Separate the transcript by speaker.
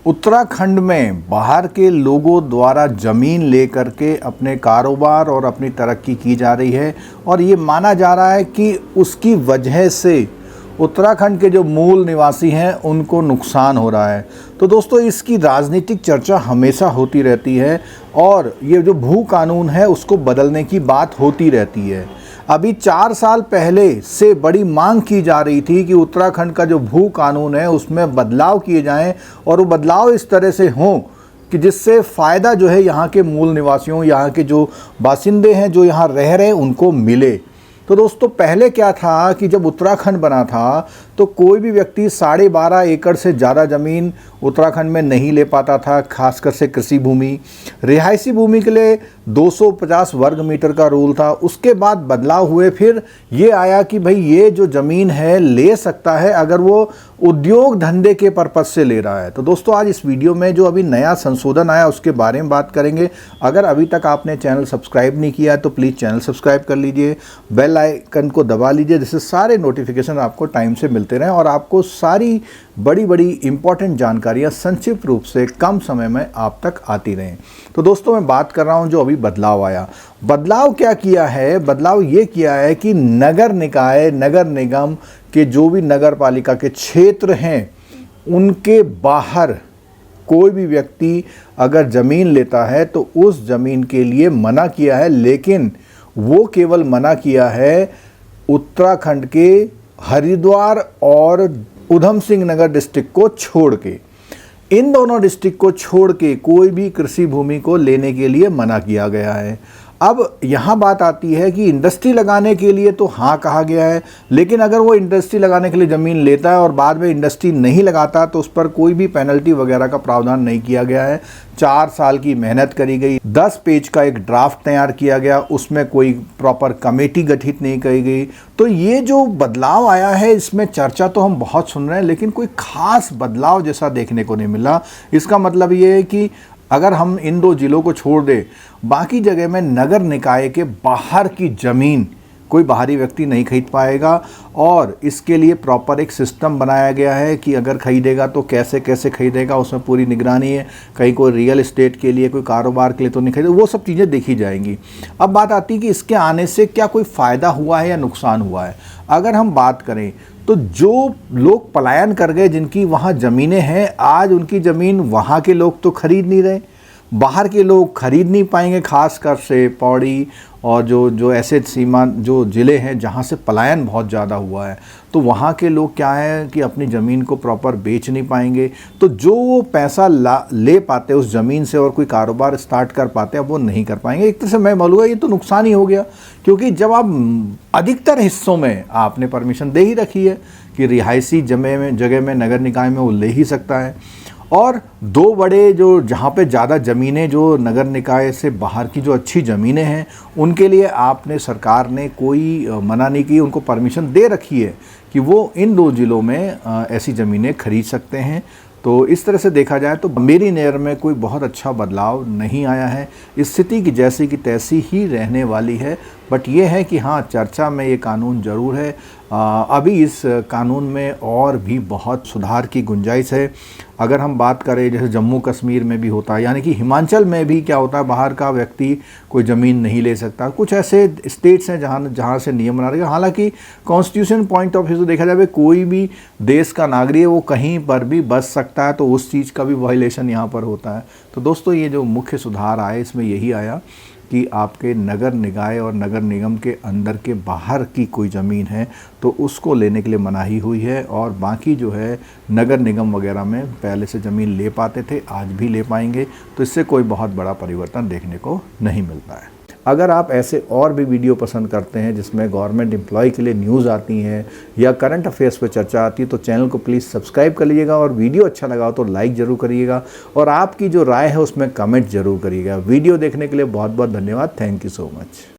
Speaker 1: उत्तराखंड में बाहर के लोगों द्वारा ज़मीन लेकर के अपने कारोबार और अपनी तरक्की की जा रही है और ये माना जा रहा है कि उसकी वजह से उत्तराखंड के जो मूल निवासी हैं उनको नुकसान हो रहा है। तो दोस्तों, इसकी राजनीतिक चर्चा हमेशा होती रहती है और ये जो भू कानून है उसको बदलने की बात होती रहती है। अभी 4 साल पहले से बड़ी मांग की जा रही थी कि उत्तराखंड का जो भू कानून है उसमें बदलाव किए जाएं और वो बदलाव इस तरह से हों कि जिससे फ़ायदा जो है यहाँ के मूल निवासियों, यहाँ के जो बासिंदे हैं, जो यहाँ रह रहे हैं, उनको मिले। तो दोस्तों, पहले क्या था कि जब उत्तराखंड बना था तो कोई भी व्यक्ति 12.5 एकड़ से ज़्यादा ज़मीन उत्तराखंड में नहीं ले पाता था, खासकर से कृषि भूमि। रिहायशी भूमि के लिए 250 वर्ग मीटर का रूल था। उसके बाद बदलाव हुए, फिर ये आया कि भाई ये जो ज़मीन है ले सकता है अगर वो उद्योग धंधे के पर्पज़ से ले रहा है। तो दोस्तों, आज इस वीडियो में जो अभी नया संशोधन आया उसके बारे में बात करेंगे। अगर अभी तक आपने चैनल सब्सक्राइब नहीं किया है तो प्लीज़ चैनल सब्सक्राइब कर लीजिए, बेल आइकन को दबा लीजिए, जिससे सारे नोटिफिकेशन आपको टाइम से मिलते रहें और आपको सारी बड़ी बड़ी इंपॉर्टेंट जानकारियाँ संक्षिप्त रूप से कम समय में आप तक आती रहें। तो दोस्तों, मैं बात कर रहा हूँ जो अभी बदलाव आया। बदलाव क्या किया है? बदलाव ये किया है कि नगर निकाय, नगर निगम के जो भी नगर पालिका के क्षेत्र हैं उनके बाहर कोई भी व्यक्ति अगर ज़मीन लेता है तो उस ज़मीन के लिए मना किया है, लेकिन वो केवल मना किया है उत्तराखंड के हरिद्वार और उधम सिंह नगर डिस्ट्रिक्ट को छोड़ के। इन दोनों डिस्ट्रिक्ट को छोड़ के कोई भी कृषि भूमि को लेने के लिए मना किया गया है। अब यहाँ बात आती है कि इंडस्ट्री लगाने के लिए तो हाँ कहा गया है, लेकिन अगर वो इंडस्ट्री लगाने के लिए ज़मीन लेता है और बाद में इंडस्ट्री नहीं लगाता तो उस पर कोई भी पेनल्टी वगैरह का प्रावधान नहीं किया गया है। 4 साल की मेहनत करी गई, 10 पेज का एक ड्राफ्ट तैयार किया गया, उसमें कोई प्रॉपर कमेटी गठित नहीं करी गई। तो ये जो बदलाव आया है इसमें चर्चा तो हम बहुत सुन रहे हैं, लेकिन कोई खास बदलाव जैसा देखने को नहीं मिला। इसका मतलब ये है कि अगर हम इन 2 जिलों को छोड़ दें, बाकी जगह में नगर निकाय के बाहर की ज़मीन कोई बाहरी व्यक्ति नहीं खरीद पाएगा और इसके लिए प्रॉपर एक सिस्टम बनाया गया है कि अगर खरीदेगा तो कैसे कैसे खरीदेगा, उसमें पूरी निगरानी है। कहीं कोई रियल एस्टेट के लिए, कोई कारोबार के लिए तो नहीं खरीदे, वो सब चीज़ें देखी जाएंगी। अब बात आती है कि इसके आने से क्या कोई फ़ायदा हुआ है या नुकसान हुआ है। अगर हम बात करें तो जो लोग पलायन कर गए, जिनकी वहाँ ज़मीनें हैं, आज उनकी ज़मीन वहाँ के लोग तो खरीद नहीं रहे, बाहर के लोग खरीद नहीं पाएंगे। खासकर से पौड़ी और जो ऐसे सीमा जो ज़िले हैं जहाँ से पलायन बहुत ज़्यादा हुआ है, तो वहाँ के लोग क्या है कि अपनी ज़मीन को प्रॉपर बेच नहीं पाएंगे। तो जो वो पैसा ले पाते उस ज़मीन से और कोई कारोबार स्टार्ट कर पाते हैं, वो नहीं कर पाएंगे। एक तरह से मैं बोलूँगा ये तो नुकसान ही हो गया, क्योंकि जब आप अधिकतर हिस्सों में आपने परमिशन दे ही रखी है कि रिहायशी जगह में नगर निकाय में वो ले ही सकता है, और 2 बड़े जो जहाँ पे ज़्यादा ज़मीनें जो नगर निकाय से बाहर की जो अच्छी ज़मीनें हैं उनके लिए आपने सरकार ने कोई मना नहीं की, उनको परमिशन दे रखी है कि वो इन 2 ज़िलों में ऐसी ज़मीनें खरीद सकते हैं। तो इस तरह से देखा जाए तो मेरी नज़र में कोई बहुत अच्छा बदलाव नहीं आया है। स्थिति की जैसी की तैसी ही रहने वाली है। बट ये है कि हाँ, चर्चा में ये कानून ज़रूर है। अभी इस कानून में और भी बहुत सुधार की गुंजाइश है। अगर हम बात करें जैसे जम्मू कश्मीर में भी होता है, यानी कि हिमाचल में भी क्या होता है, बाहर का व्यक्ति कोई ज़मीन नहीं ले सकता। कुछ ऐसे स्टेट्स हैं जहाँ से नियम बना रहे हैं। हालांकि कॉन्स्टिट्यूशन पॉइंट ऑफ व्यू से देखा जाए कोई भी देश का नागरिक है वो कहीं पर भी बस सकता है, तो उस चीज़ का भी वायलेशन यहाँ पर होता है। तो दोस्तों, ये जो मुख्य सुधार आए इसमें यही आया कि आपके नगर निकाय और नगर निगम के अंदर के बाहर की कोई ज़मीन है तो उसको लेने के लिए मनाही हुई है, और बाकी जो है नगर निगम वगैरह में पहले से ज़मीन ले पाते थे, आज भी ले पाएंगे। तो इससे कोई बहुत बड़ा परिवर्तन देखने को नहीं मिलता है। अगर आप ऐसे और भी वीडियो पसंद करते हैं जिसमें गवर्नमेंट एम्प्लॉय के लिए न्यूज़ आती हैं या करंट अफेयर्स पर चर्चा आती है, तो चैनल को प्लीज़ सब्सक्राइब कर लीजिएगा और वीडियो अच्छा लगा हो तो लाइक ज़रूर करिएगा और आपकी जो राय है उसमें कमेंट ज़रूर करिएगा। वीडियो देखने के लिए बहुत बहुत धन्यवाद। Thank you so much.